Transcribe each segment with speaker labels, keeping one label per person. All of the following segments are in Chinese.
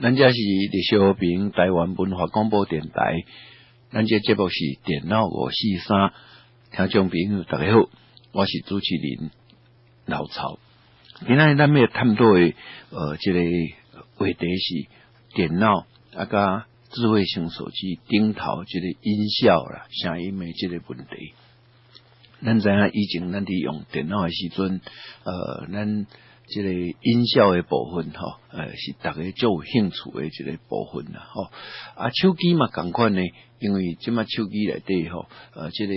Speaker 1: 咱这是历史和平台湾文化广播电台，咱这节目是电脑543，听众朋友大家好，我是主持人老曹。今仔日咱要探讨的这个话题是电脑甲智慧型手机顶头这个音效啦、声音的这个问题。咱知影以前咱伫用电脑的时阵，咱这个音效的部分吼，是大家最有兴趣的这个部分啦吼。手机嘛同款呢，因为即马手机内底吼，这个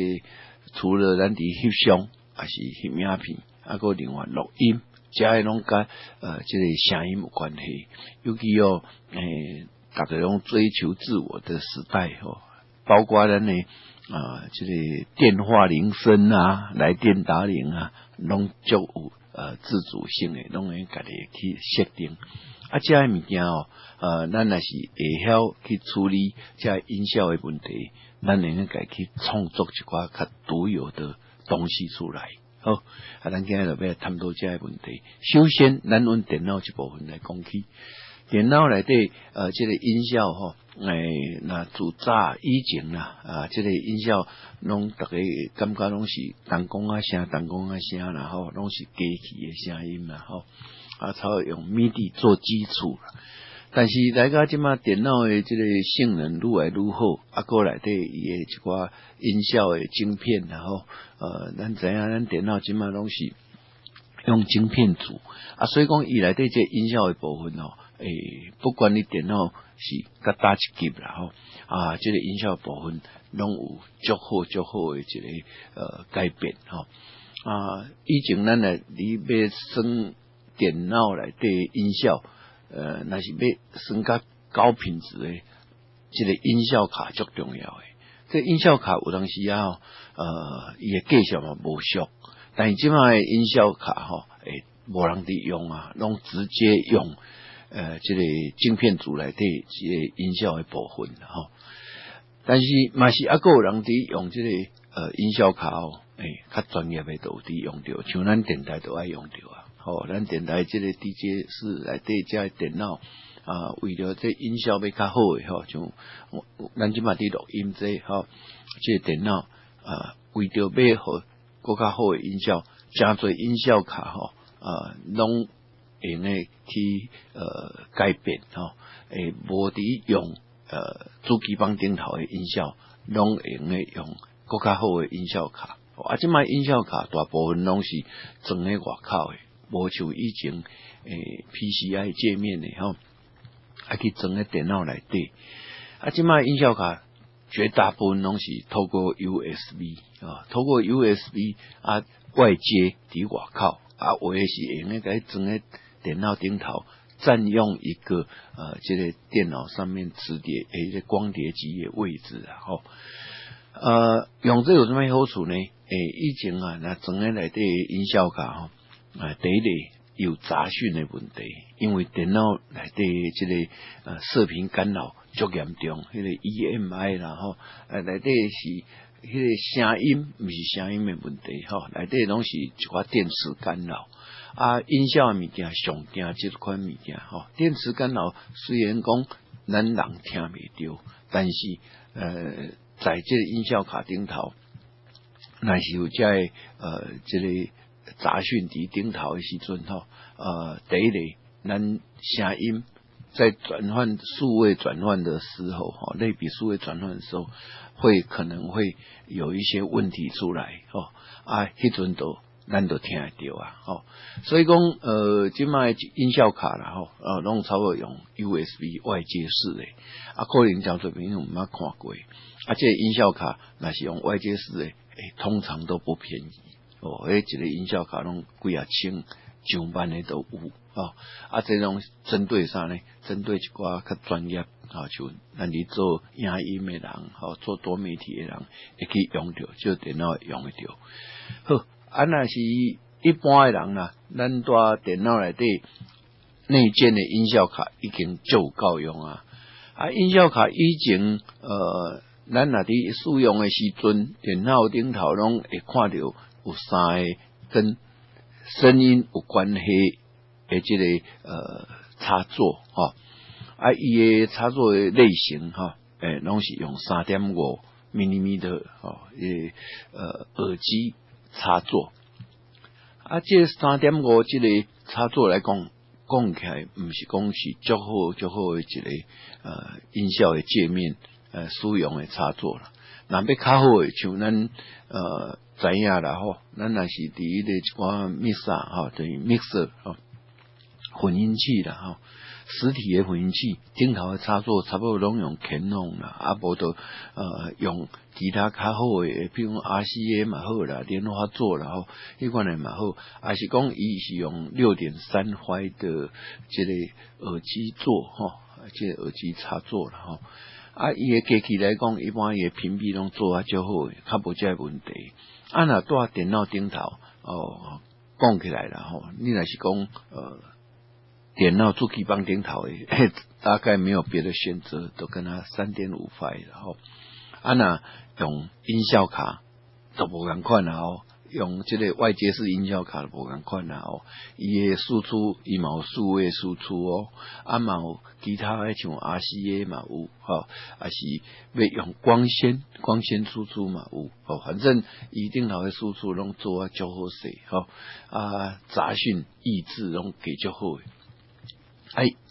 Speaker 1: 除了咱伫翕相，还是翕影片，还另外录音，这个拢甲这个声音有关系。尤其大家拢追求自我的时代吼，包括咱呢这个电话铃声啊、来电打铃啊，拢足有自主性的，拢会家己去设定。这个物件咱若是会晓去处理这音效的问题，咱会用家去创作一寡较独有的东西出来。好，咱今日就要探讨这个问题。首先，咱用电脑这部分来讲起。电脑内底这个音效吼，那自早以前啦，这个音效拢大家感觉拢是人工啊声，然后拢是机器的声音啦吼，才用 MIDI 做基础啦。但是来到即马电脑的这个性能愈来愈好，个内底伊的一寡音效的晶片，然后咱知影咱电脑即马拢是用晶片组所以讲伊内底这音效的部分哦。不管你电脑是甲打一级啦吼，这个音效部分拢有足好的一个改变吼。以前咱你要算电脑内底音效，若是要算较高品质的，这个音效卡足重要的。这音效卡有当时伊的计算嘛无俗，但是即卖的音效卡吼，无人伫用拢直接用。这个晶片组内底这个音效的部分吼，但是嘛是还有人伫用这个音效卡较专业的都有伫用着，像咱电台都爱用着吼，咱电台这个 DJ 室内底这电脑为了这音效要较好的吼，像咱即马伫录音这吼，这个电脑为着要好更较好的音效，真侪音效卡吼拢。用诶去改变吼，无伫用主机板顶头诶音效，拢用诶用更较好诶音效卡。即卖音效卡大部分拢是装喺外口诶，无像以前PCI 界面诶吼，去装喺电脑内底。即卖音效卡绝大部分拢是透过 USB 透过 USB 外接伫外口有诶是用诶甲装喺电脑顶头占用一个这个电脑上面磁碟一个光碟机的位置吼。用这有什么好处呢？以前那装在内底音效卡吼，第一个有杂讯的问题，因为电脑内底这个射频干扰足严重，迄个 EMI 啦吼，内底是迄个声音，不是声音的问题吼，内底拢是一寡电磁干扰。音效的物件上惊这款物件吼，电磁干扰虽然讲咱人听袂到，但是在这个音效卡顶头，若是有这个杂讯伫顶头的时阵吼，第一个咱声音在转换数位转换的时候吼，类比数位转换的时候，可能会有一些问题出来吼，迄阵咱都听得到吼，所以讲即卖音效卡啦吼，拢差不多用 USB 外接式的，可能真侪朋友毋捌看过，这个音效卡若是用外接式的，通常都不便宜一个音效卡拢几啊千、上万的都有这种针对啥呢？针对一寡较专业像咱伫做影音的人做多媒体的人会去用着，就电脑用得着。好。若是一般的人啦，咱在电脑内底内建的音效卡已经足有够用音效卡以前咱若伫使用的时阵，电脑顶头拢会看到有三个跟声音有关系的这个插座伊诶插座诶类型拢是用3.5 mm 耳机插座。这3.5这个插座来讲起来，毋是讲是足好诶一个音效诶界面使用诶插座啦。若要较好诶，像咱知影啦咱若是伫迄个一寡 mixer 等于 mixer 混音器啦实体的混音器顶头的插座差不多拢用 Canon 啦，无就用其他较好的，比如 RCA 嘛好啦，莲花座啦迄款的嘛好，还是讲伊是用 6.3 的这个耳机座这个耳机插座啦伊的机器来讲，一般伊的屏蔽拢做足好诶，较无这个问题。若带电脑顶头讲起来啦你若是讲电脑主机板顶头诶，大概没有别的选择，都跟它 3.5 若用音效卡都无共款啦用这个外接式音效卡都无共款啦伊诶输出伊嘛有数位输出嘛有其他诶像 RCA 嘛有还是要用光纤输出嘛有反正伊顶头诶输出拢做啊足好势杂讯抑制拢给足好诶。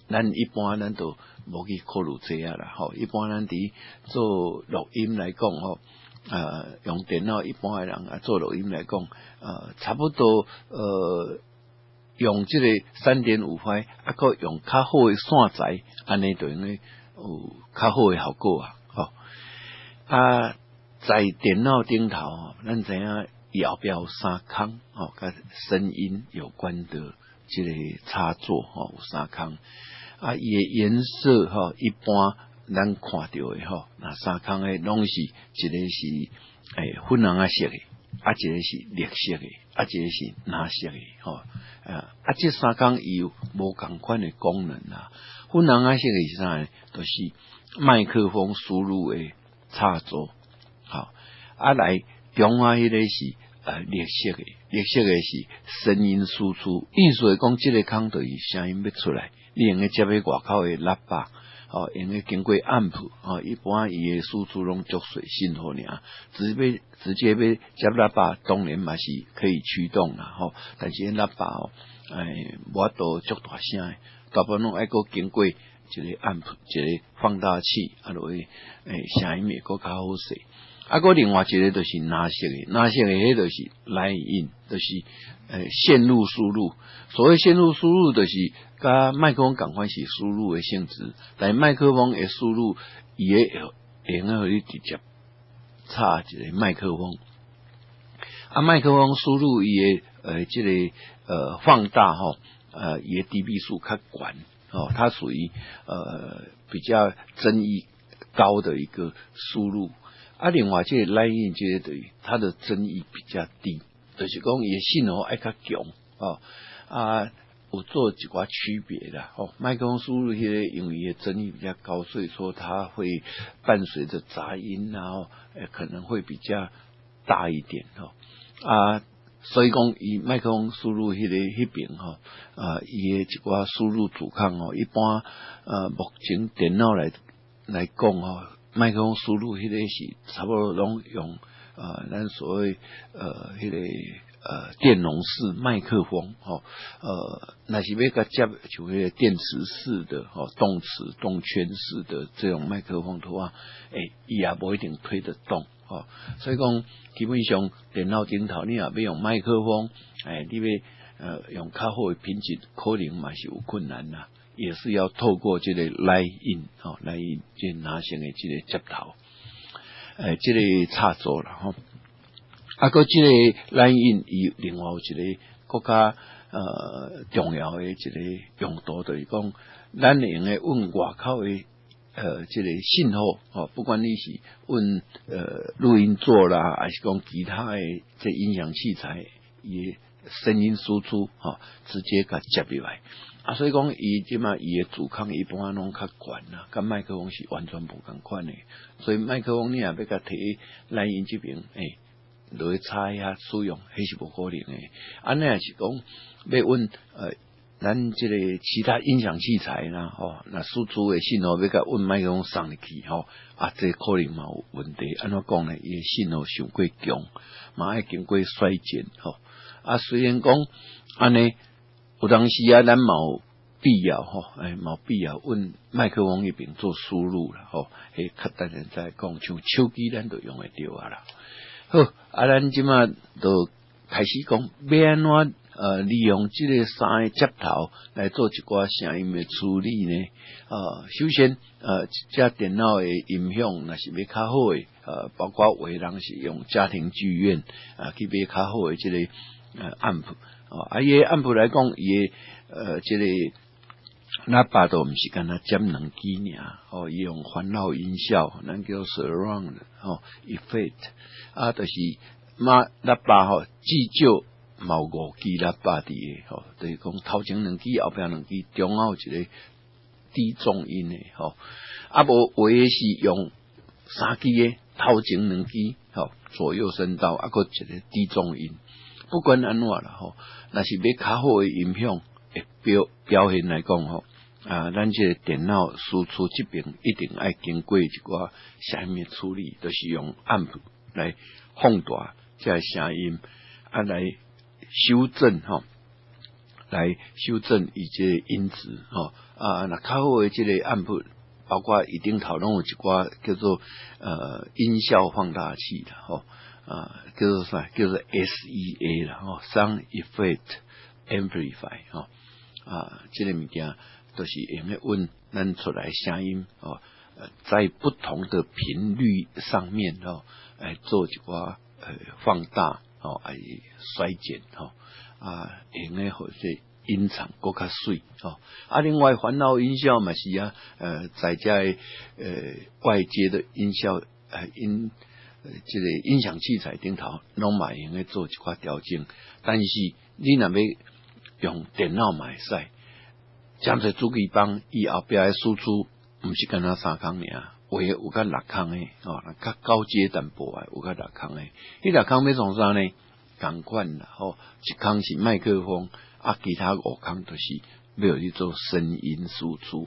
Speaker 1: 咱一般咱都无去考虑这啦一般咱伫做录音来讲用电脑一般的人做录音来讲差不多用这个 3.5 佮用较好的线材，安尼就用有较好的效果在电脑顶头咱知影伊后壁有3孔甲声音有关的这个插座有3孔伊的颜色一般咱看到的那3孔的拢是一个是粉红色的，一个是绿色的，一个是蓝色的这3孔伊有无同款的功能啦。粉红色的是啥呢？就是麦克风输入的插座来中迄个是绿色的，绿色的是声音输出，意思是讲这个孔就是声音要出来，你用个接喺外口的喇叭用个经过 amp 一般伊的输出拢足水信号尔，直接要接喇叭，当然嘛是可以驱动啦但是喇叭无法度足大声的，大部分拢爱个经过一个 amp 一个放大器落去声音会个较好势。个另外一个就是蓝色的，迄就是line in，就是线路输入。所谓线路输入，就是甲麦克风同款是输入的性质，但麦克风的输入伊会用互你直接插一个麦克风。麦克风输入伊的这个放大伊的 dB 数较悬它属于比较争议高的一个输入。另外这个 line in 这个等于它的争议比较低，就是讲伊的信号爱较强有做一寡区别啦麦克风输入迄个因为伊的争议比较高，所以说它会伴随着杂音可能会比较大一点所以讲伊麦克风输入迄边伊的一寡输入主孔一般目前电脑来讲麦克风输入迄个是差不多拢用咱所谓迄个电容式麦克风若是要甲接像迄个电磁式的动圈式的这种麦克风的话伊也无一定推得动所以讲基本上电脑顶头你若要用麦克风你要用较好的品质，可能嘛是有困难啦。也是要透过这个line in line in 这拿线的这个接头这个插座啦个这个line in 伊另外有一个更加重要的一个用途，就是讲咱用的运外口的这个信号不管你是运录音座啦，还是讲其他的这音响器材伊的声音输出直接甲接入来所以讲伊即嘛伊的主孔一般拢较悬啦，甲麦克风是完全无共款的。所以麦克风你也要甲摕line in这边落去插遐使用，迄是无可能的。安尼也是讲要运咱这个其他音响器材啦，那输出的信号要甲阮麦克风送入去，这可能嘛有问题。安怎讲呢？伊的信号伤过强，嘛爱经过衰减，虽然讲安尼有当时啊，咱嘛有必要，嘛有必要阮麦克风迄边做输入啦，较等下再讲，像手机咱都用会着啊啦。好，咱即马就开始讲要安怎利用这个三个接头来做一寡声音的处理呢？首先这电脑的音响那是要较好的，包括有的人是用家庭剧院去买较好的这个amp，伊个amp来讲，伊的这个喇叭都毋是干那占两支尔，伊用环绕音效，咱叫 surround effect，就是喇叭至少嘛有5支喇叭伫诶，就是讲头前2支，后壁2支，中间有一个低重音诶，无有诶是用3支诶，头前2支，左右声道，佫一个低重音。不管安怎啦，若是要较好诶音响会表现来讲，咱这个电脑输出这边一定爱经过一寡声音诶处理，就是用 amp 来放大这声音，来修正来修正伊这个音质那较好的这个amp，包括伊顶头拢有一寡叫做音效放大器啦，叫做啥？叫做 SEA 啦，Sound Effect Amplifier 这个物件都是用来阮咱出来声音在不同的频率上面来做一寡放大来衰减用来或者音场更较水另外环绕音效嘛是在这外接的音效这个音响器材顶头拢嘛用来做一寡调整，但是你若要用电脑嘛会使，针对主机帮伊后壁的输出毋是干那3孔尔，有甲6孔的较高阶淡薄有甲6孔的，迄6孔要创啥呢？同款啦一孔是麦克风其他5孔就是要去做声音输出，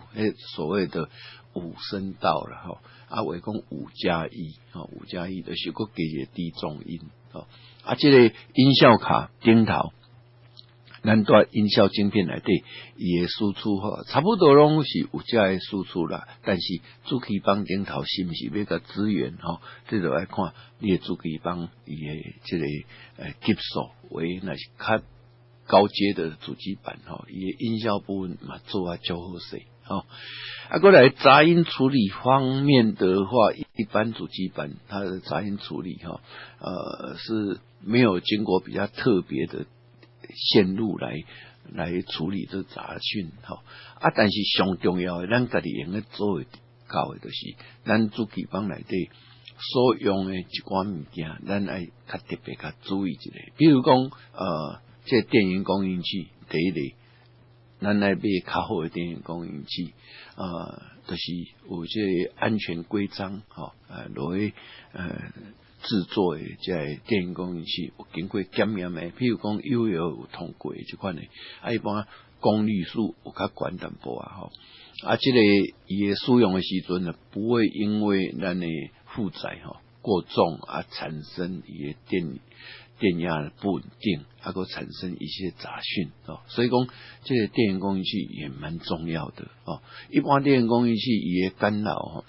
Speaker 1: 所谓的5声道啦话讲5+1，5+1就是佫加一个低重音这个音效卡顶头，咱在音效晶片内底，伊的输出差不多拢是有这个输出啦，但是主机帮顶头是毋是要甲资源这就要看你的主机帮伊的这个级数为那是较高阶的主机板伊的音效部分嘛做较好势过来杂音处理方面的话，一般主机板它的杂音处理是没有经过比较特别的线路来处理这杂讯但是上重要的，咱家己用来做到的，就是咱主机板内底所用的一寡物件，咱爱较特别较注意一下。比如讲这电源供应器第一类，咱来买较好的电源供应器就是有这个安全规章落去制作的这电源供应器有经过检验的，譬如讲 UL 有通过这款的一般功率数有较悬淡薄这个伊的使用的时阵呢，不会因为咱的负载过重产生伊的电压不稳定，还产生一些杂讯所以讲这个电源供应器也蛮重要的一般电源供应器伊的干扰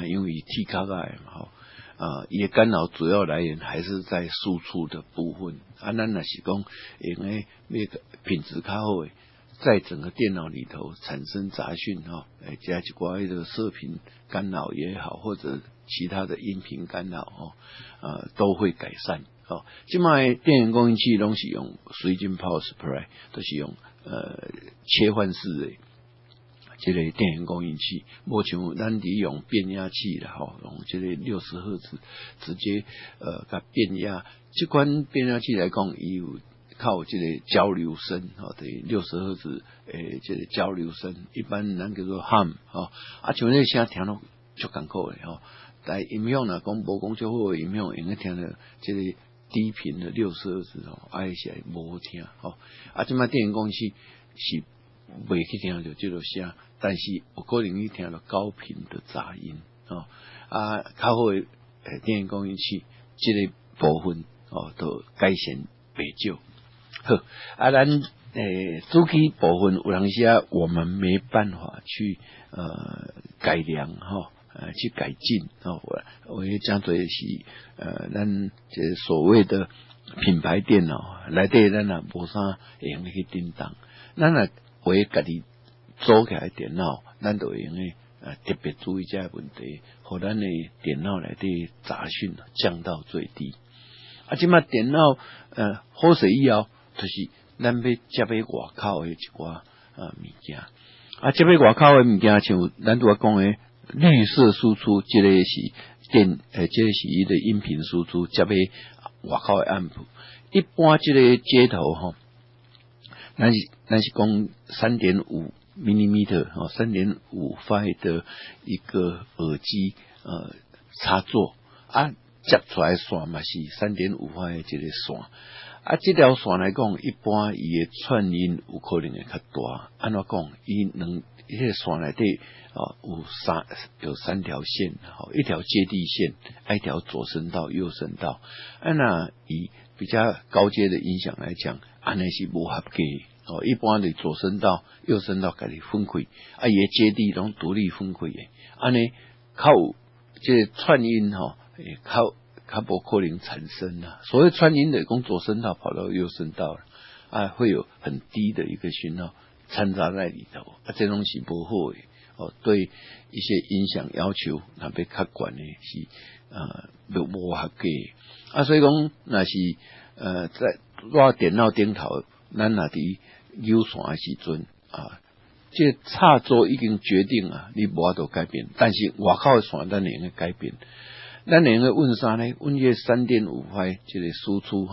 Speaker 1: 因为T卡的嘛伊的干扰主要来源还是在输出的部分咱若是讲用的那个品质较好的，在整个电脑里头产生杂讯加一寡这个射频干扰也好，或者其他的音频干扰都会改善现在电源供应器拢是用 Switching Power Supply， 都是用切换式的这个电源供应器，无像咱伫用变压器啦用这个60赫兹直接甲变压，这款变压器来讲，伊有靠这个交流声对60赫兹这个交流声，一般咱叫做 hum 像这个声听落足艰苦的但音响若讲无讲足好的音响，用来听着这个低频的60赫兹是无好听现在电源供应器是袂去听到这个声，但是有可能去听到高频的杂音较好的电源供应器这个部分都改善袂少。好咱主机部分有当时我们没办法去改良去改进我也讲做是咱这所谓的品牌电脑内底咱也无啥会用去叮当，咱也为家己组起来电脑，咱就会用特别注意这个问题，互咱的电脑内底杂讯降到最低。即马电脑好势以后，就是咱要接喺外口的一寡物件，接喺外口的物件，像咱拄仔讲的绿色输出，这个是这个是伊的音频输出，接喺外口的暗谱。一般这个接头咱是讲 3.5 mm 3.5 块的一个耳机插座接出来线嘛是 3.5 块的一个线这条线来讲，一般伊的串音有可能会较大。安怎讲？伊迄个线内底有三条线，一条接地线，一条左声道、右声道。那以比较高阶的音响来讲，安尼是无合格的一般的左声道、右声道家己分开，伊的接地拢独立分开的。安尼较有这个串音较无可能产生所谓串音的，讲左声道跑到右声道会有很低的一个讯号掺杂在里头这种是不好的对一些音响要求那要较悬的是无合格所以讲那是在我电脑顶头，咱若伫有线的时阵这插座已经决定你无法度改变，但是外口的线咱会用改变。咱会用问啥呢？问这 3.5 块这个输出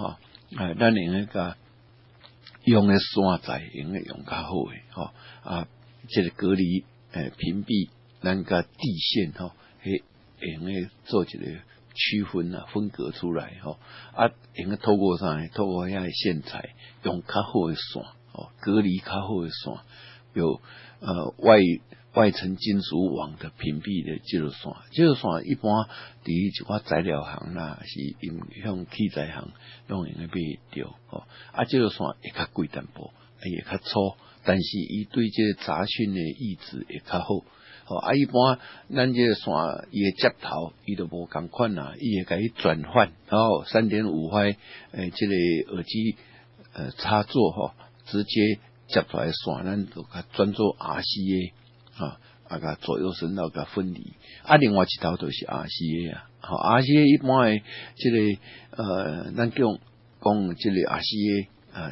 Speaker 1: 咱会用用的线材用较好的这个隔离屏蔽咱甲地线用做一个区分分隔出来用透过啥呢？透过遐个线材用较好的线隔离较好的线，有外层金属网的屏蔽的这个线，这个线一般伫一寡材料行啦，是向器材行拢用买到这个线会较贵淡薄，也较粗，但是伊对这个杂讯的抑制会较好一般咱这个线伊的接头伊就无共款伊会甲伊转换3.5 块这个耳机插座直接接出来的线，咱就甲转做 RCA甲左右声道甲分离另外一头就是 RCA RCA 一般的这个咱讲这个 RCA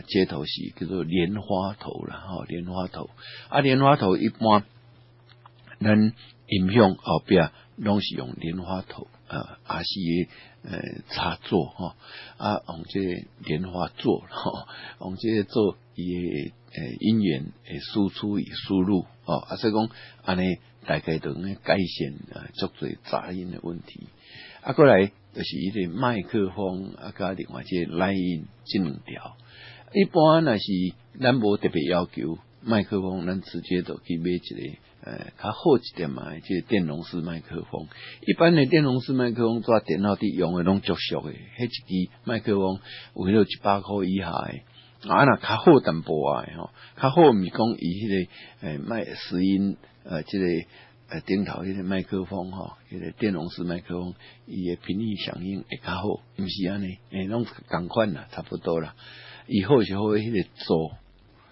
Speaker 1: 接头是叫做莲花头啦莲花头莲花头一般咱音响后壁拢是用莲花头RCA 插座用这个莲花座用这个做伊的音源的输出与输入所以讲安尼大概就能改善足多杂音的问题过来就是伊的麦克风加另外这个 line 这两条一般若是咱无特别要求麦克风，咱直接就去买一个较好一点这个电容式麦克风。一般的电容式麦克风在电脑底用的拢足俗的，迄一支麦克风有迄个100块以下的若较好淡薄较好毋是讲伊迄个麦拾音这个顶头迄个麦克风迄个电容式麦克风，伊的频率响应会较好，毋是安尼拢同款啦，差不多啦。伊好是好迄个座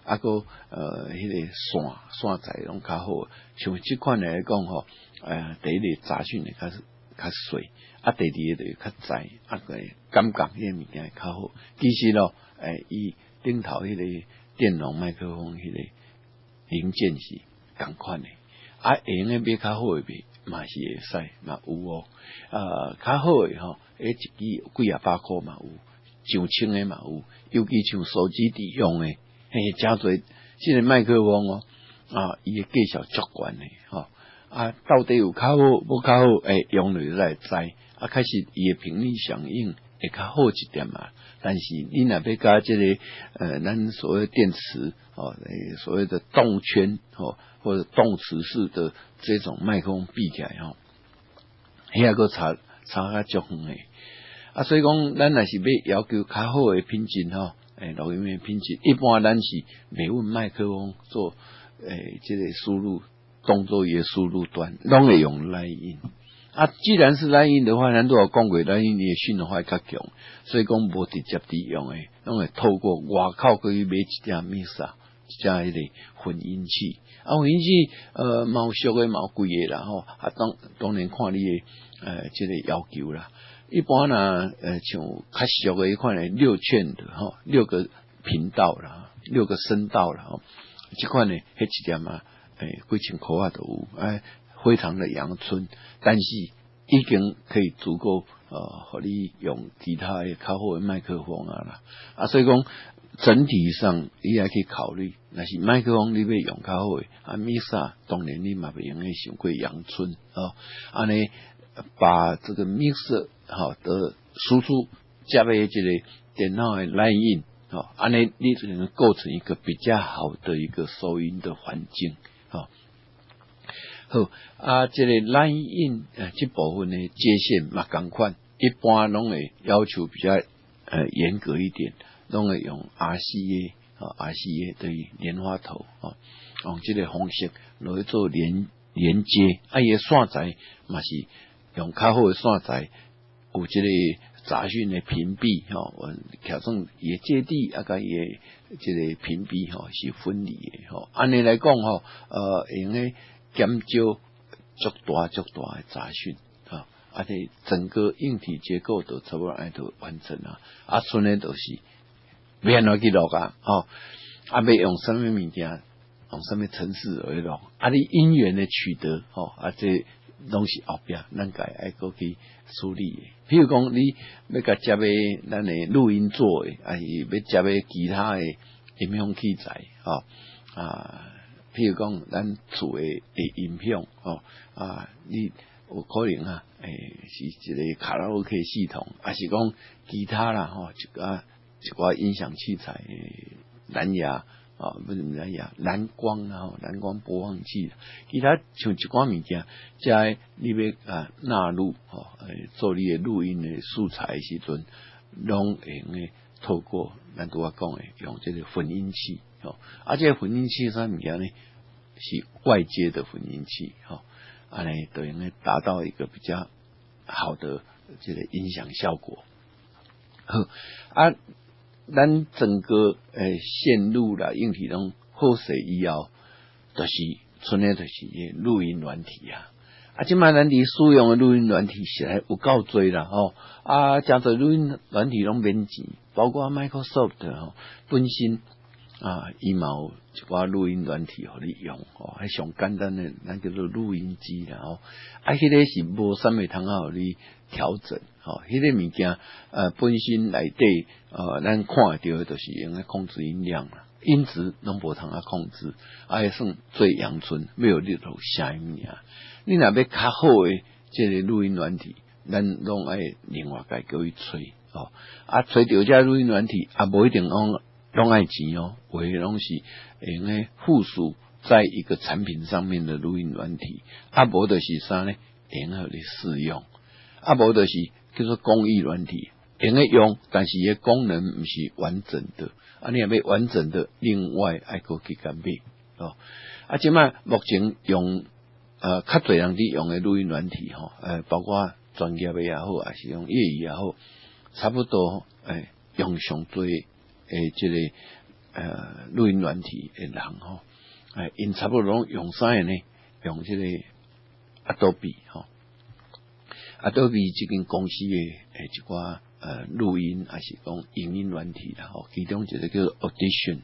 Speaker 1: 个迄个线材拢较好，像即款来讲第一个杂讯会较细第二个就较窄感觉迄个物件会较好。其实伊顶头迄个电容麦克风迄个零件是同款的会用的买较好的嘛是会使嘛有较好的一支几啊百块嘛有，上千的嘛有，尤其像手机底用的真多这个麦克风伊的价值足悬的到底有较好无较好用了才会知开始伊的频率响应会较好一点嘛。但是你若要加这个咱所谓电池所谓的动圈或者动磁式的这种麦克风比起来遐个差较足远诶。所以讲咱若是要求较好诶品质录音诶品质，一般咱是袂用麦克风做这个输入动作也输入端，拢会用 line in。既然是 line in 的话，咱都有讲过 line in 的讯号较强，所以讲无直接伫用诶，拢会透过外口去买一只 mixer， 一只迄个混音器。混音器嘛有俗诶，嘛有贵诶啦当然看你诶这个要求啦。一般像较俗诶款诶6圈的6个频道啦，6个声道啦这款呢迄一点几千块都有非常的阳春，但是已经可以足够互你用其他的较好的麦克风啦所以讲整体上你也可以考虑，若是麦克风你要用较好的mixer 当然你嘛袂用伤过阳春安尼把这个 mixer 的输出加入这个电脑的 line in 安尼你就能构成一个比较好的一个收音的环境好这个 line in 这部分的接线嘛同款，一般拢会要求比较严格一点，拢会用 RCA 等于莲花头用这个方式来做连接伊的线材嘛是用较好的线材，有这个杂讯的屏蔽调整伊的接地甲伊的这个屏蔽是分离的安尼来讲用咧减少足大的杂讯这整个硬体结构都差不多都完成了剩的都是要安怎去录要用什么物件，用什么程式来录你音源的取得这拢是后壁咱家爱过去处理的。譬如讲你要甲接咱的录音座的，还是要接其他的音响器材譬如讲咱厝的音响你有可能是一个卡拉 OK 系统，还是讲其他啦一寡音响器材蓝牙不是蓝牙蓝光蓝光播放器，其他像一寡物件在你要纳入做你的录音的素材的时阵，拢会用的透过咱拄仔讲的用这个混音器这个混音器啥物件呢？是外接的混音器安尼就用来达到一个比较好的这个音响效果咱整个线路啦硬体拢好势以后，就是剩的就是录音软体即摆咱伫使用的录音软体实在有够多啦真侪录音软体拢免钱，包括 Microsoft 本身伊嘛有一寡录音软体互你用迄上简单的咱叫做录音机啦迄个是无啥物通互你调整迄个物件本身内底咱看得到的就是用来控制音量啦，音质拢无通控制会算最阳春，要有你头声音尔。你若要较好的这个录音软体，咱拢爱另外家叫伊吹吹到这录音软体无一定拢爱钱有的拢是用来附属在一个产品上面的录音软体无就是啥呢？用来你试用无就是叫做公益软体用来用，但是伊功能不是完整的你若要完整的另外爱去甲买即摆目前用较侪人伫用的录音软体包括专业的也好，还是用业余也好，差不多用上多这个录音软体的人因差不多拢用啥呢？用这个 Adobe Adobe 这间公司的一寡录音还是讲影音软体啦其中一个叫做 Audition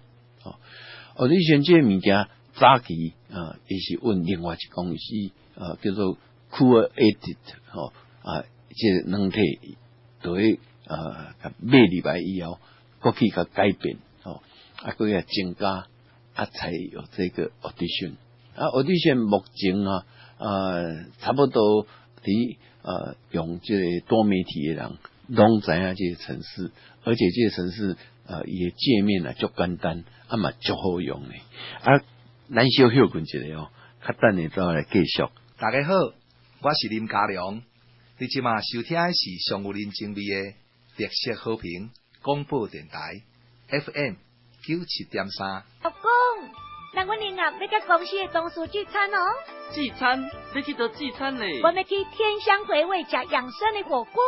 Speaker 1: Audition 这个物件早期伊是问另外一公司叫做 Cool Edit 这个软体就会买入来以后过去甲改变过去增加才有这个 Audition Audition 目前差不多伫用这个多媒体的人拢知影这个程式，而且这个程式伊的界面啊足简单，啊嘛足好用的。啊，咱小休困一下哦，较等下再来继续。
Speaker 2: 大家好，我是林家良，你即马收听的是上有人情味的特色好评广播电台 FM 97.3。
Speaker 3: 老公，那阮林啊要甲公司的同事聚餐哦。
Speaker 4: 聚餐？要去倒聚餐嘞？
Speaker 3: 我们去天香回味食养生的火锅。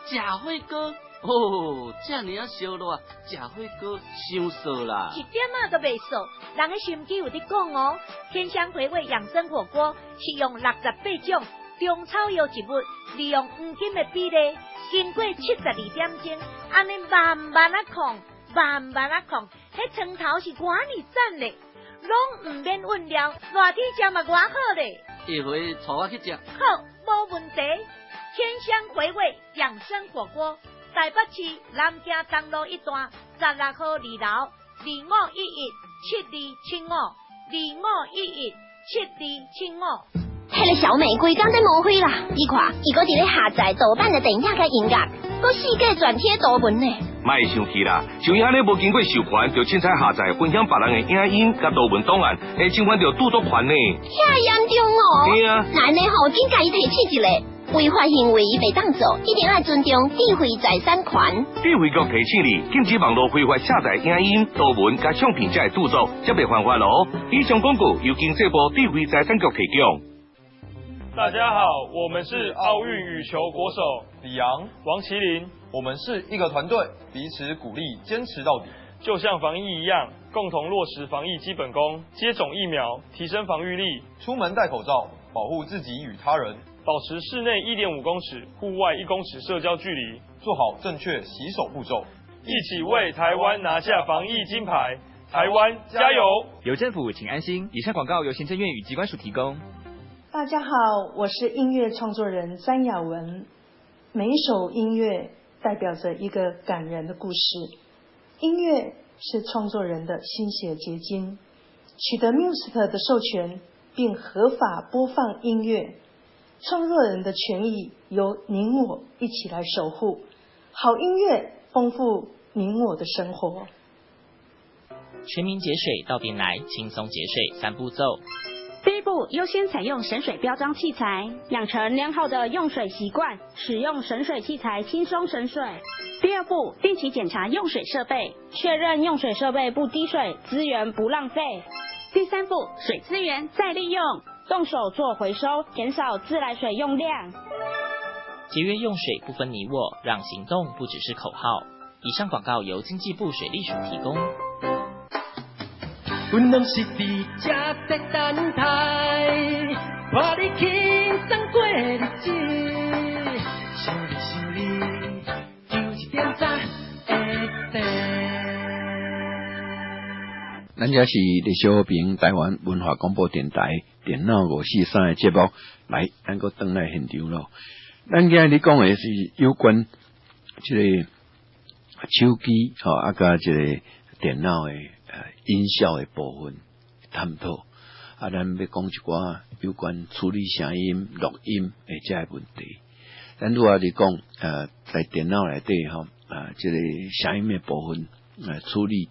Speaker 4: 食火锅？哦，这尔啊烧热，食火锅伤涩啦。
Speaker 3: 一点仔都袂涩，人的心机有伫讲哦。天香回味养生火锅是用68种中草药植物，利用黄金的比例，经过72点钟，安尼慢慢啊控，慢慢啊控，迄汤头是偌尼赞嘞，拢唔免温料，热天食嘛偌好嘞。
Speaker 4: 下回带我去食。
Speaker 3: 好，无问题。天香回味养生火锅。台北市南京东路一段16號2樓2511727525117275。
Speaker 5: 迄个小美规工在误会啦！你看，伊搁伫咧下载盗版的电影甲音乐，搁四界转贴图文呢。
Speaker 6: 莫生气啦，像伊安尼无经过授权，就凊彩下载分享别人的影音甲图文档案，会侵犯着著作权呢。
Speaker 5: 遐严重哦！
Speaker 6: 对啊，
Speaker 5: 那安尼吼，紧甲伊提起一个。违法行为袂当做，一定要尊重智慧财产权。
Speaker 6: 智慧局提醒你，禁止网络非法下载影音、图文甲相片才会著作，则袂犯法咯。以上广告由经济部智慧财产局提供。
Speaker 7: 大家好，我们是奥运羽球国手
Speaker 8: 李阳、
Speaker 7: 王麒麟，
Speaker 8: 我们是一个团队，彼此鼓励，坚持到底。
Speaker 7: 就像防疫一样，共同落实防疫基本功，接种疫苗，提升防御力，
Speaker 8: 出门戴口罩，保护自己与他人。
Speaker 7: 保持室内1.5公尺、户外1公尺社交距离，
Speaker 8: 做好正确洗手步骤，
Speaker 7: 一起为台湾拿下防疫金牌！台湾加油！
Speaker 9: 有政府，请安心。以上广告由行政院与机关署提供。
Speaker 10: 大家好，我是音乐创作人詹雅文。每一首音乐代表着一个感人的故事。音乐是创作人的心血结晶，取得 Music 的授权，并合法播放音乐。创作人的权益由您我一起来守护，好音乐丰富您我的生活。
Speaker 11: 全民节水到边来，轻松节水3步骤。
Speaker 12: 第一步，优先采用省水标章器材，养成良好的用水习惯，使用省水器材轻松省水。第二步，定期检查用水设备，确认用水设备不滴水，资源不浪费。第三步，水资源再利用。动手做回收，减少自来水用量。
Speaker 11: 节约用水不分你我，让行动不只是口号。以上广告由经济部水利署提供。
Speaker 13: 阮拢是伫这在等待，看你轻松过日子，想你，就一点早会地。
Speaker 1: 咱这是历史和平台湾文化广播电台电脑543的节目，来，咱个登来现场咯。咱今日讲的是有关这个手机甲这个电脑的音效的部分探讨。咱要讲一寡有关处理声音、录音的这个问题。咱如果是讲在电脑内底这个声音的部分。处理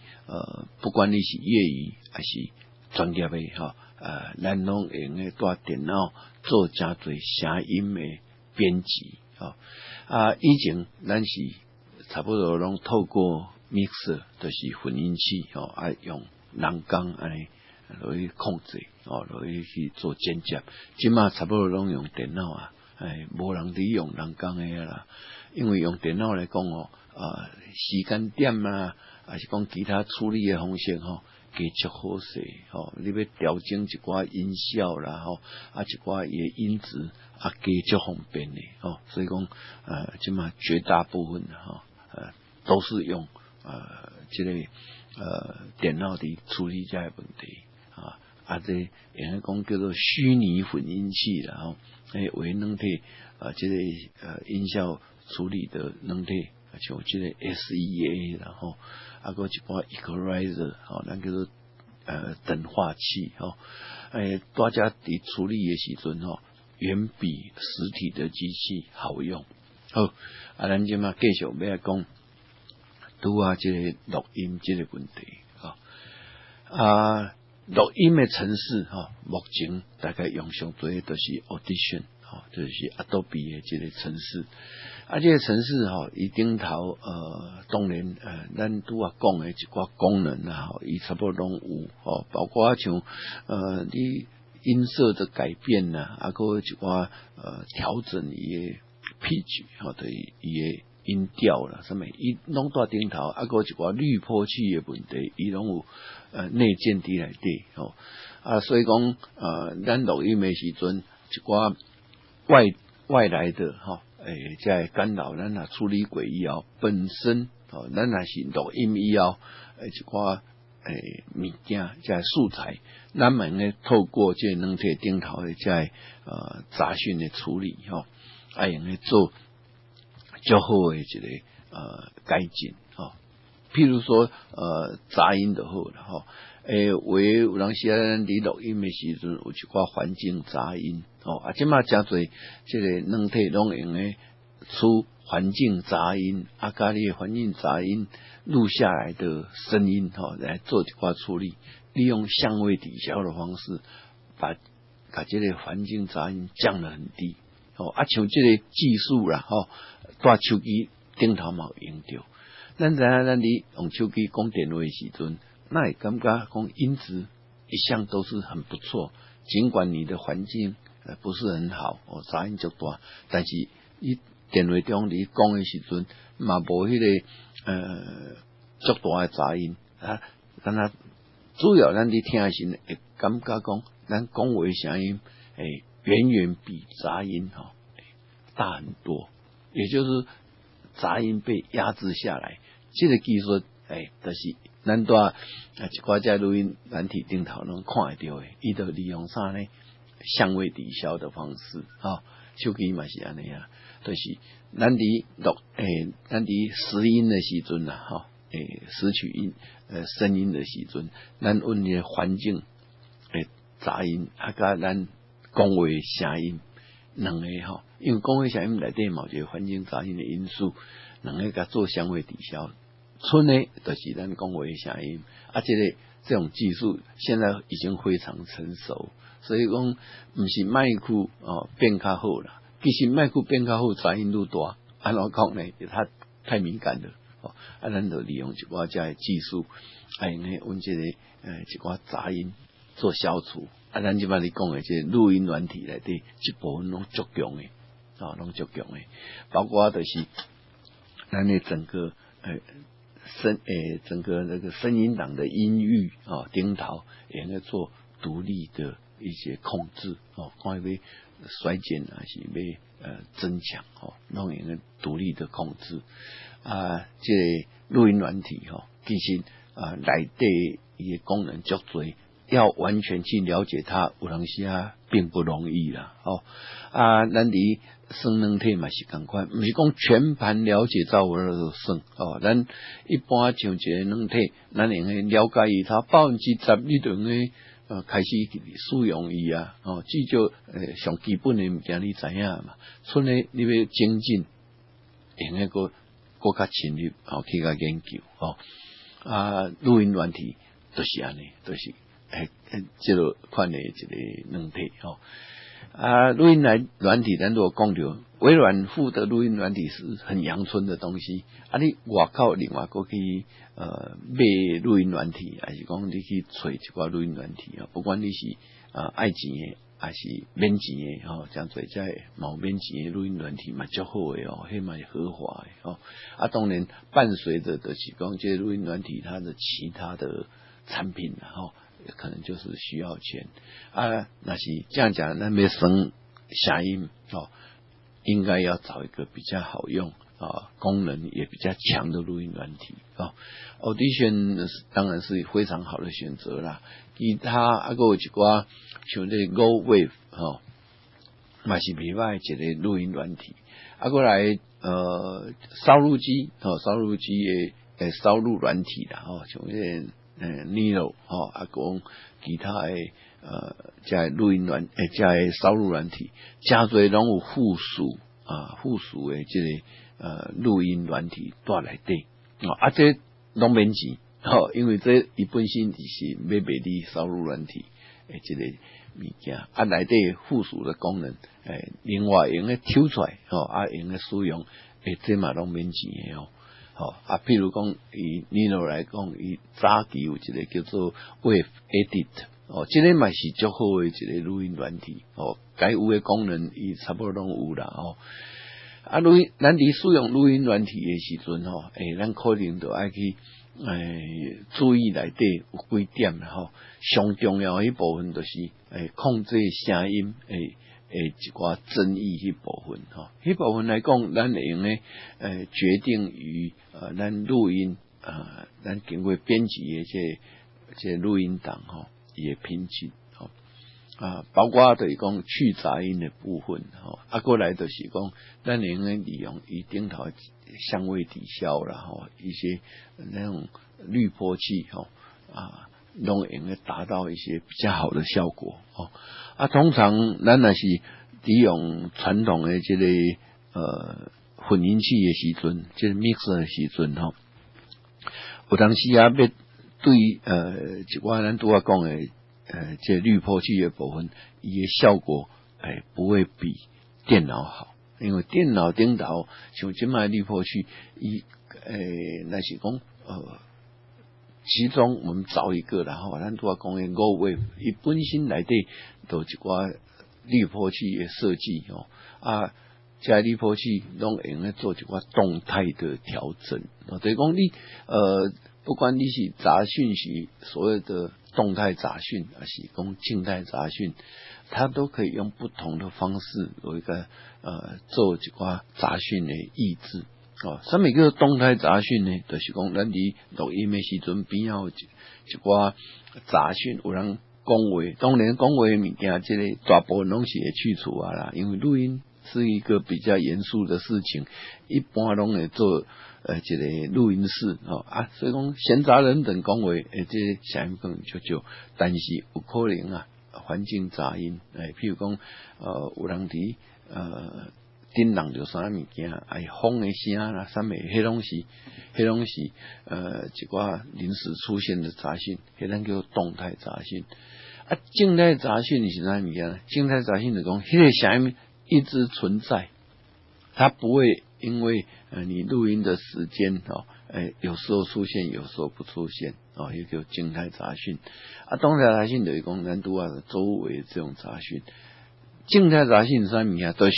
Speaker 1: 不管你是业余还是专业的咱拢用个带电脑做真多声音的编辑以前咱是差不多拢透过 mixer 就是混音器用人工安尼落去控制落去做剪接，即马差不多拢用电脑无人伫用人工的啦，因为用电脑来讲时间点还是讲其他处理的方式加足好势你要调整一寡音效啦一寡伊的音质加足方便的所以讲即嘛绝大部分都是用这个电脑伫处理这个问题这应该讲叫做虚拟混音器啦为软体这个音效处理的软体。像这个 SEA 然后还有一寡 equalizer 咱叫做等化器大家伫处理的时阵远比实体的机器好用好，咱即马继续要来讲拄啊，即个录音即个问题录音的程式目前大概用上多都是 Audition 就是 Adobe 的即个程式即个程式伊顶头当然咱拄啊讲的一寡功能伊差不多拢有包括像你音色的改变还有一寡调整伊的 pitch 对伊的音调啦，什么伊拢在顶头，还有一寡滤波器的问题，伊拢有内建伫内底所以讲咱录音的时阵，一寡外来的在干扰咱处理过以后，本身咱若是录音以后一寡物件在素材，咱们呢透过这软体顶头的在杂讯的处理用来做较好的一个改进譬如说杂音就好了有当时咱伫录音的时阵有一寡环境杂音即马诚侪这个软体拢用来出环境杂音甲你的环境杂音录下来的声音来做一寡处理，利用相位抵消的方式把这个环境杂音降得很低像这个技术啦在手机顶头嘛有用到。咱知影咱伫用手机讲电话的时阵，那会感觉讲音质一向都是很不错，尽管你的环境不是很好杂音足大，但是你电话中你讲的时阵嘛无迄个足大的杂音但是主要咱伫听的时阵会感觉讲咱讲话的声音远远比杂音大很多，也就是杂音被压制下来。这个技术就是咱在一寡在录音软体顶头能看会到的，伊就利用啥呢？相位抵消的方式手机嘛是安尼就是咱伫拾音的时阵拾取音声音的时阵，咱阮的环境杂音甲咱讲话的声音两个因为讲话声音内底嘛有一个环境杂音的因素，两个甲做相位抵消，剩的就是咱讲话的声音这种技术现在已经非常成熟，所以讲不是麦克变较好啦，其实麦克变较好杂音愈大，安怎讲呢？它太敏感了咱就利用一寡这的技术用来阮这个一寡杂音做消除咱即摆你讲的这录音软体内底一部分拢足强的拢足强的，包括就是咱的整个整个那个声音档的音域顶头也能做独立的一些控制看要衰减还是要增强拢用来独立的控制这个录音软体其实内底伊的功能足多，要完全去了解它，有当时并不容易啦咱伫算软体嘛是同款，不是讲全盘了解照我就算咱一般像一个软体，咱用来了解伊，它10%你就用来开始使用伊至少上基本的物件你知影嘛，剩的你要精进，用那个更加深入去甲研究录音软体就是安尼，就是这个款的一个软体录音软体咱都讲到，微软附的录音软体是很阳春的东西你外口另外过去买录音软体，还是讲你去找一寡录音软体不管你是爱钱的还是免钱的这样做在冇免钱的录音软体嘛足好的迄嘛是合法的当然伴随着就是讲这录音软体它的其他的产品可能就是需要钱那是这样讲，那要省声音应该要找一个比较好用功能也比较强的录音软体Audition 当然是非常好的选择啦，其他还有一寡像这个 Go Wave 嘛是袂歹一个录音软体过来烧录机的烧录软体啦像这个Nero 讲其他的这录音软这烧录软体，加侪拢有附属附属的这个录音软体带来底这拢免钱因为这伊本身就是要卖你收录软体的这个物件内底附属的功能另外用咧抽出来用咧使用这嘛拢免钱的譬如讲以Nino来讲，伊早期有一个叫做 Wave Edit 这个嘛是足好的一个录音软体该有的功能伊差不多拢有啦咱伫使用录音软体的时阵咱可能就爱去注意内底有几点上重要的一部分就是控制声音一寡争议迄部分迄部分来讲，咱会用咧决定于咱录音咱经过编辑的这录音档伊的品质包括就是讲去杂音的部分过来就是讲咱会用咧利用伊顶头相位抵消啦一些那种滤波器拢用咧达到一些比较好的效果通常咱若是利用传统的这个混音器的时阵，这个 mixer 的时阵有当时要对一寡咱拄仔讲的这滤波器的部分，伊的效果不会比电脑好，因为电脑顶头像即卖滤波器，伊那是讲其中我们找一个，然后咱拄仔讲的 Go Wave， 伊本身内底都一寡滤波器的设计这滤波器拢用来做一寡动态的调整就是讲你不管你是杂讯是所谓的动态杂讯还是讲静态杂讯，它都可以用不同的方式有一个做一寡杂讯的抑制什么叫动态杂讯呢？就是讲咱伫录音的时阵边有一寡杂讯，有人讲话，当然讲话的物件，这个大部分拢是会去除啦，因为录音是一个比较严肃的事情，一般拢会做这个录音室所以讲闲杂人等讲话这声音可能就少，但是有可能环境杂音譬如讲有人伫顶人着啥物件风的声啦啥物迄拢是一寡临时出现的杂讯，迄咱叫动态杂讯静态杂讯是啥物件？静态杂讯就讲迄个声音一直存在，它不会因为你录音的时间有时候出现，有时候不出现也叫静态杂讯动态杂讯就是讲咱拄仔周围这种杂讯。静态杂讯是啥物件？都是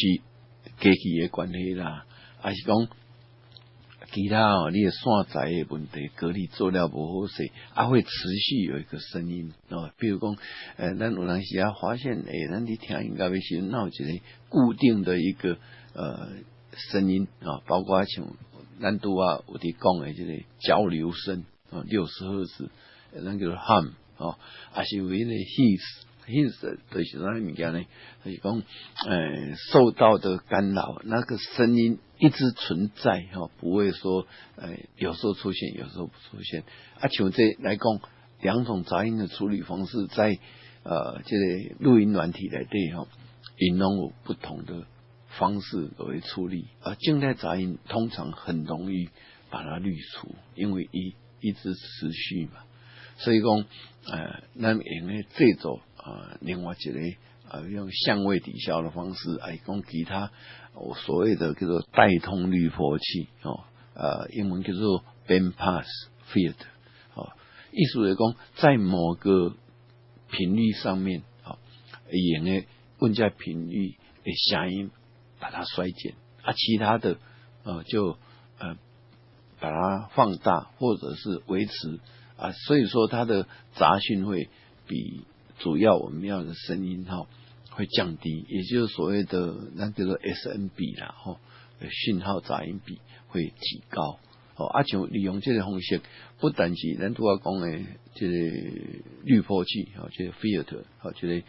Speaker 1: 机器的关系啦，还是讲其他你的线材的问题，隔离做了不好势会持续有一个声音比如讲咱有当时发现咱伫听音乐的时候，那有一个固定的一个声音包括像咱拄仔有伫讲的这个交流声60赫兹，咱叫做 hum 还是有迄个 hiss 就是啥物件呢？就是讲受到的干扰，那个声音一直存在不会说有时候出现，有时候不出现像这来讲两种杂音的处理方式，在这个录音软体内底因拢有不同的方式来处理静态杂音通常很容易把它滤除，因为一直持续嘛，所以讲咱用咧制作另外一个用相位抵消的方式讲其他所谓的叫做带通滤波器英文叫做 band pass filter 意思是讲在某个频率上面用咧问在频率的声音把它衰减其他的就把它放大或者是维持所以说它的杂讯会比主要我们要的声音会降低，也就是所谓的那叫做 SN 比啦讯号杂音比会提高像利用这个方式，不但是咱拄仔讲的这个滤波器这个 filter 这个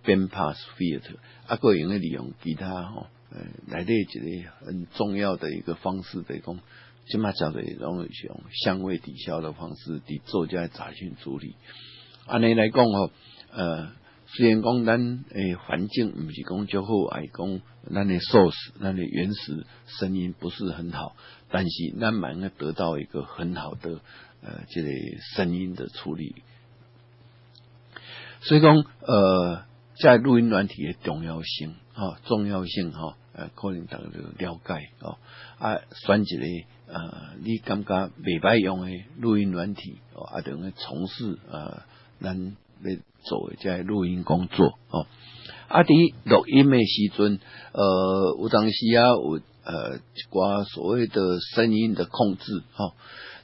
Speaker 1: band pass filter 还用利用其他内底一个很重要的一个方式，就是讲即马讲的拢是用相位抵消的方式伫做这杂讯处理。安尼来讲虽然讲咱环境不是讲就好，还讲咱的 source， 咱的原始声音不是很好，但是咱蛮能得到一个很好的这个声音的处理。所以讲在录音软体的重要性可能大家就了解选一个你感觉袂歹用的录音软体等于从事咱要做的这录音工作伫录音的时阵有当时有一寡所谓的声音的控制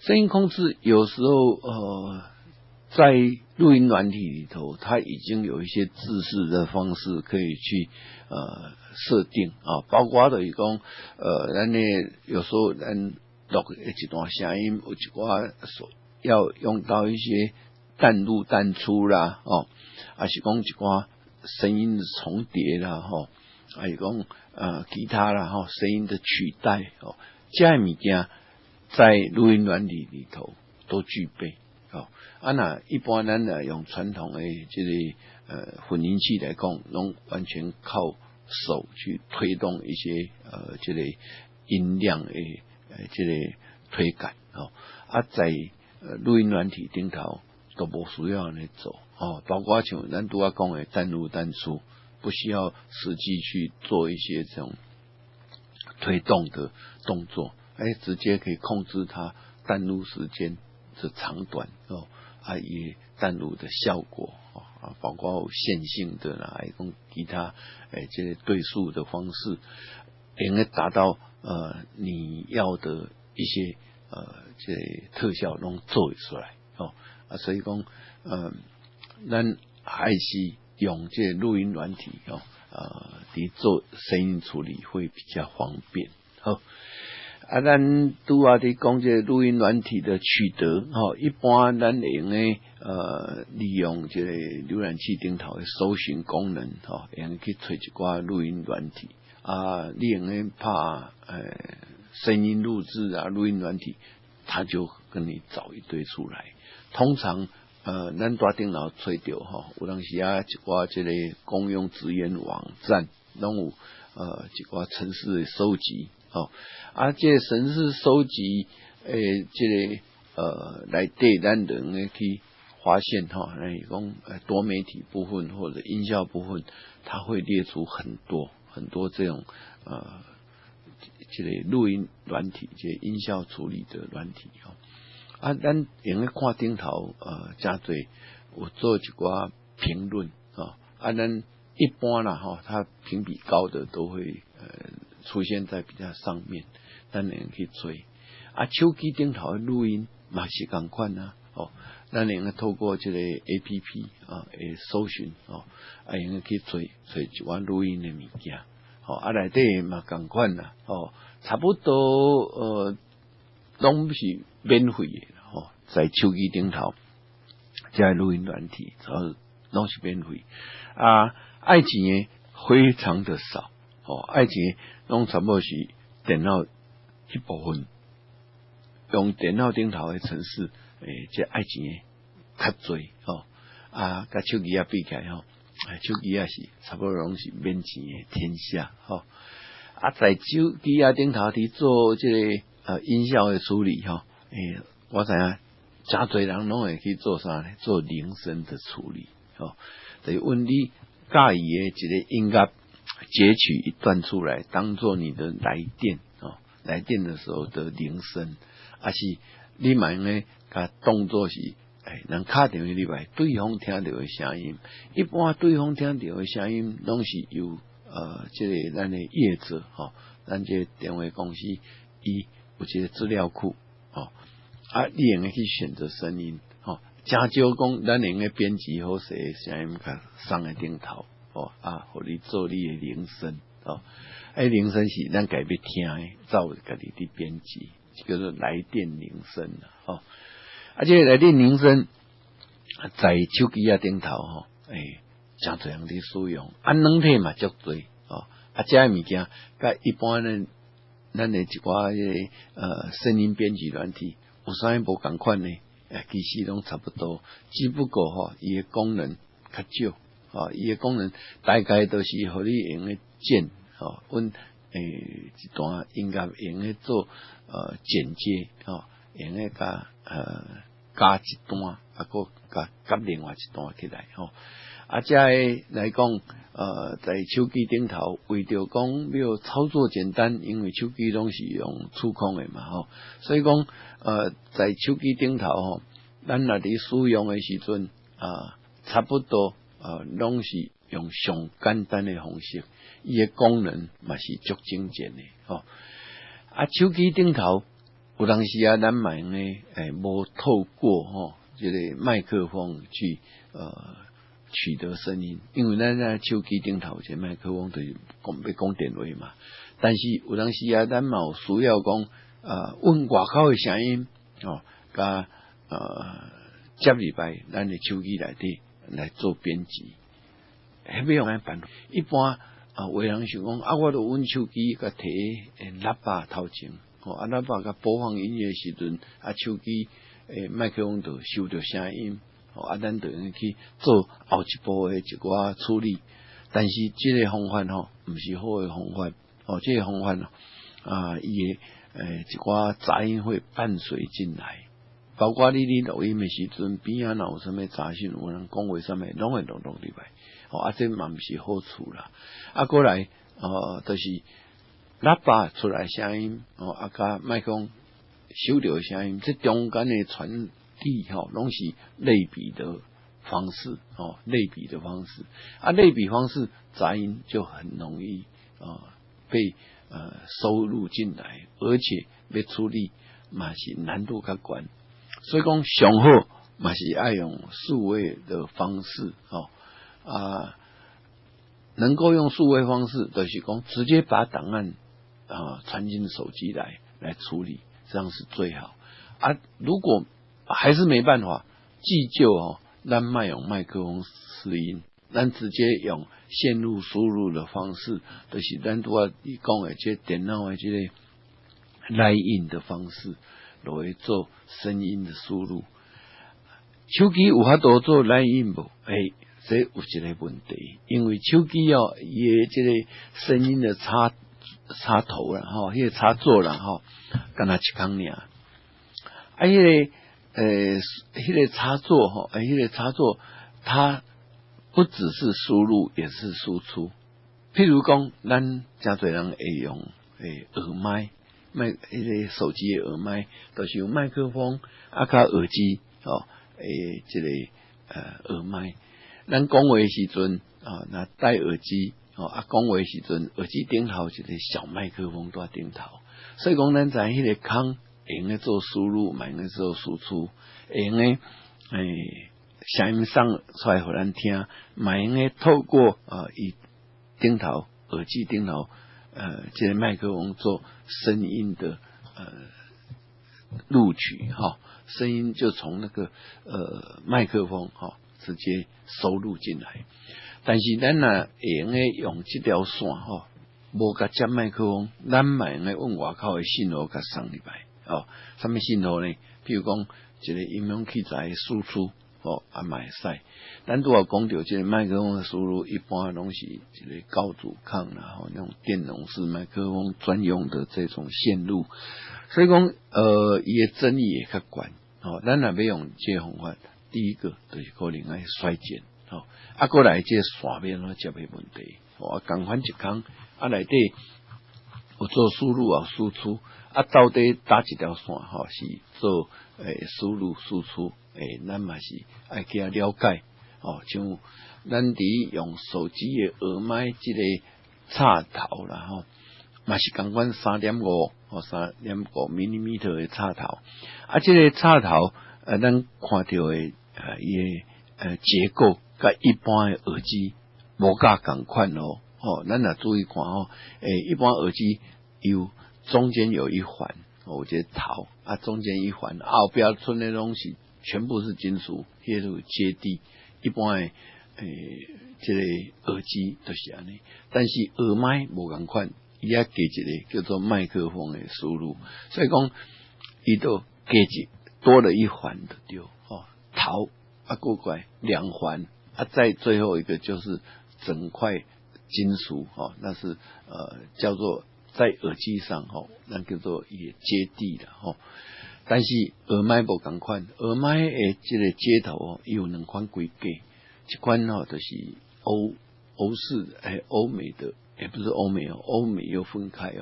Speaker 1: 声音控制有时候在录音软体里头，它已经有一些制式的方式可以去设定包括的讲咱呢有时候咱录一段声音有一寡要用到一些淡入淡出啦还是讲一寡声音的重叠啦还是讲其他啦声音的取代这些物件在录音软体里头都具备那一般咱用传统的这个混音器来讲，拢完全靠手去推动一些这个音量的这个推感在录音软体顶头都无需要安尼做包括像咱拄仔讲的淡入淡出，不需要实际去做一些这种推动的动作，直接可以控制它淡入时间的长短也淡入的效果包括线性的啦，还有其他这个对数的方式，能够达到你要的一些这个特效拢做出来所以讲咱还是用这个录音软体伫做声音处理会比较方便咱拄仔伫讲这录音软体的取得一般咱会用利用这个浏览器顶头的搜寻功能用去找一寡录音软体你用拍声音录制录音软体，它就跟你找一堆出来。通常咱大电脑找到有当时一寡这个公用资源网站拢有一寡程式的收集这个程式收集这个内底咱人会去发现讲多媒体部分或者音效部分，它会列出很多这种这个录音软体，这个音效处理的软体咱用来看顶头真多有做一寡评论咱一般啦它评比高的都会出现在比较上面，咱能去追手机顶头的录音嘛是同款咱能透过这个 APP 搜寻能去追一款录音的物件内底嘛同款啦差不多拢是免费的在手机顶头这录音软体拢是免费爱情的非常的少爱情拢差不多是电脑一部分，用电脑顶头的程式这爱情的较多甲手机比起来手机是差不多拢是免钱的天下在手机顶头伫做这个音效的处理我知影真多人拢会去做啥呢？做铃声的处理就是问你介意的一个音乐截取一段出来，当做你的来电来电的时候的铃声，还是你嘛用咧甲当作是人敲电话入来，对方听到的声音。一般对方听到的声音，拢是由这个咱的业者咱这电话公司伊有一个资料库你用咧去选择声音真少讲咱用咧编辑好势的声音甲送在顶头互你做你的铃声铃声是咱家要听的，照家己的编辑，叫做来电铃声这个来电铃声在手机顶头真多人伫使用软体嘛足多这物件甲一般的咱的一寡声音编辑软体有啥无共款呢？其实拢差不多，只不过伊的功能较少伊的功能大概都是互你用的键阮一段音乐用的做剪接用的加一段个加另外一段起来这来讲在手机顶头为着讲要操作简单，因为手机拢是用触控的嘛所以讲在手机顶头咱若伫使用的时阵差不多拢是用上简单的方式，伊的功能嘛是足精简的手机顶头有当时咱嘛用的无透过这个麦克风去取得声音，因为咱在手机顶头这麦克风就是要讲电话嘛，但是有当时咱嘛有需要讲问外口的声音甲接入来咱的手机内底来做编辑，迄要用安办法？一般有人想讲我著阮手机甲摕喇叭头前喇叭甲播放音乐时阵手机麦克风就收到声音咱就用去做后一步的一寡处理，但是这个方法毋是好的方法这个方法伊的一寡杂音会伴随进来，包括你录音的时阵边若有啥物杂讯，有人讲话啥物拢会录入来这嘛毋是好处啦过来就是喇叭出来声音甲麦克风收到的声音，这中间的传递拢是类比的方式类比的方式类比方式杂音就很容易被收录进来，而且要处理嘛是难度较悬，所以讲上好嘛是爱用数位的方式能够用数位方式就是讲直接把档案传进手机来处理，这样是最好如果还是没办法，既就咱卖用麦克风拾音，咱直接用线路输入的方式，就是咱拄仔你讲的这电脑的这个line in的方式来做声音的输入。手机有法度做line in无？这有一个问题，因为手机伊的这个声音的插头啦迄个插座啦敢若一空尔迄个插座迄个插座它不只是输入也是输出，譬如讲咱真侪人会用耳麦迄个手机的耳麦都是用麦克风甲耳机这个耳麦，咱讲话的时阵若戴耳机讲话的时阵耳机顶头一个小麦克风在顶头，所以讲咱在迄个空用来做输入，嘛用来做输出，用来声音送出来互咱听，嘛用来透过伊顶头耳机顶头这个麦克风做声音的录取声音就从那个麦克风直接收录进来，但是咱若用来用这条线无甲接麦克风，咱嘛用来往外口的信号甲送入来什么信号呢？譬如讲一个音响器材的输出嘛会使。咱拄仔讲到这个麦克风的输入，一般拢是一个高阻抗啦那种电容式麦克风专用的这种线路，所以讲伊的争议也较悬咱若要用这个方法，第一个就是可能爱衰减过来这线面接的问题共款一空内底有做输入输出到底打一条线是做输入输出咱嘛是爱去了解像咱伫用手机的耳麦这个插头啦嘛是共款 3.5 mm 的插头这个插头咱看到的伊的结构甲一般的耳机无甲共款咱若注意看一般耳机有中间有一环有这头中间一环后边剩的东西全部是金属，迄个接地一般的这个耳机就是安尼，但是耳麦无共款，伊也加一个叫做麦克风的输入，所以讲伊都加多了一环的对头过来两环在最后一个就是整块金属那是叫做在耳机上那叫做也接地的但是耳麦不同款，耳麦的这个接头有两款规格，一款就是欧式欧美的，也不是欧美欧美又分开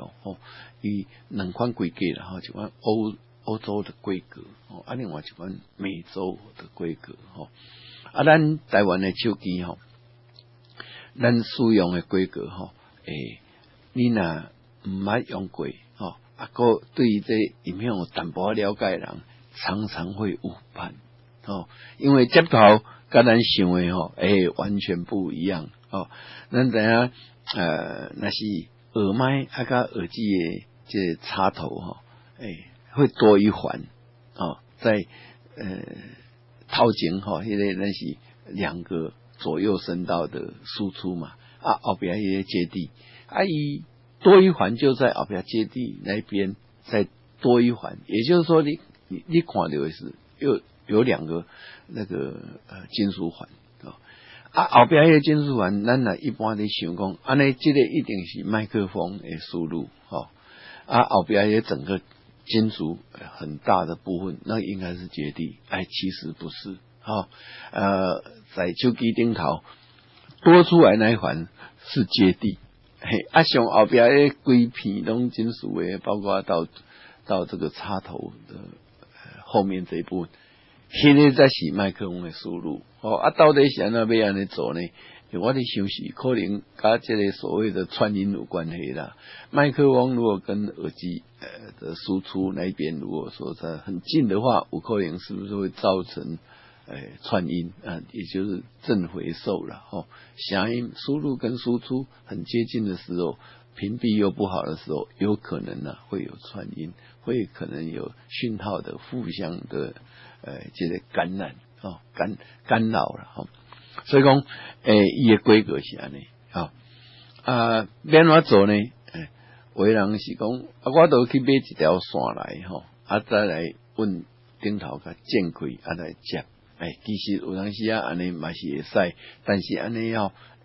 Speaker 1: 以两款规格啦一款欧洲的规格另外一款美洲的规格咱台湾的手机咱使用的规格你若唔捌用过个对于这影片有淡薄了解的人，常常会误判因为接头跟咱想的完全不一样咱知影那是耳麦甲耳机的这插头会多一环在头前迄个那是两个左右声道的输出嘛后边迄个接地伊多一环就在后边接地那边再多一环，也就是说你看到的是有两个那个金属环后边迄个金属环咱一般咧想讲安尼这个一定是麦克风的输入后边迄个整个金属很大的部分那应该是接地其实不是在手机顶头多出来那一环是接地上后边的规片拢金属的，包括到这个插头的后面这一部分，迄个才是麦克风的输入到底是安怎要安尼做呢？我咧想是可能跟这个所谓的串音有关系啦。麦克风如果跟耳机的输出那边如果说在很近的话，有可能是不是会造成串音也就是正回收了声音输入跟输出很接近的时候，屏蔽又不好的时候，有可能会有串音，会可能有讯号的互相的这个感染干扰了所以讲伊的规格是安尼要怎么做呢？有的人是讲我都去买一条线来再来问顶头甲剪开来接其实有当时安尼嘛是会使，但是安尼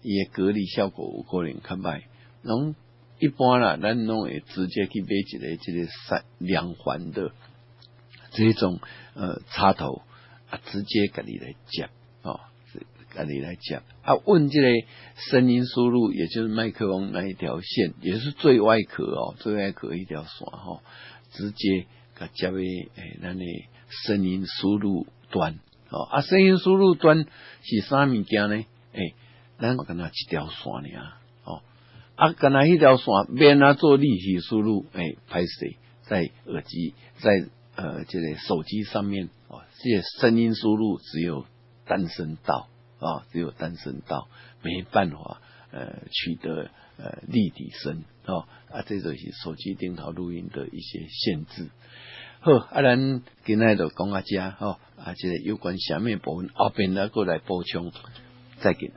Speaker 1: 伊的隔离效果有可能较歹。拢一般啦，咱拢会直接去买一个两环的这种插头直接给你来接给你来接问这个声音输入，也就是麦克风那一条线，也是最外壳最外壳一条线直接给接为咱的声音输入端。声音输入端是啥物件呢？咱敢若一条线尔敢若迄条线免做立体输入歹势在耳机在这个手机上面这些声音输入只有单声道没办法取得立体声这就是手机顶头录音的一些限制。好咱今仔就讲到这这个有关下面部分后边再过来补充，再见。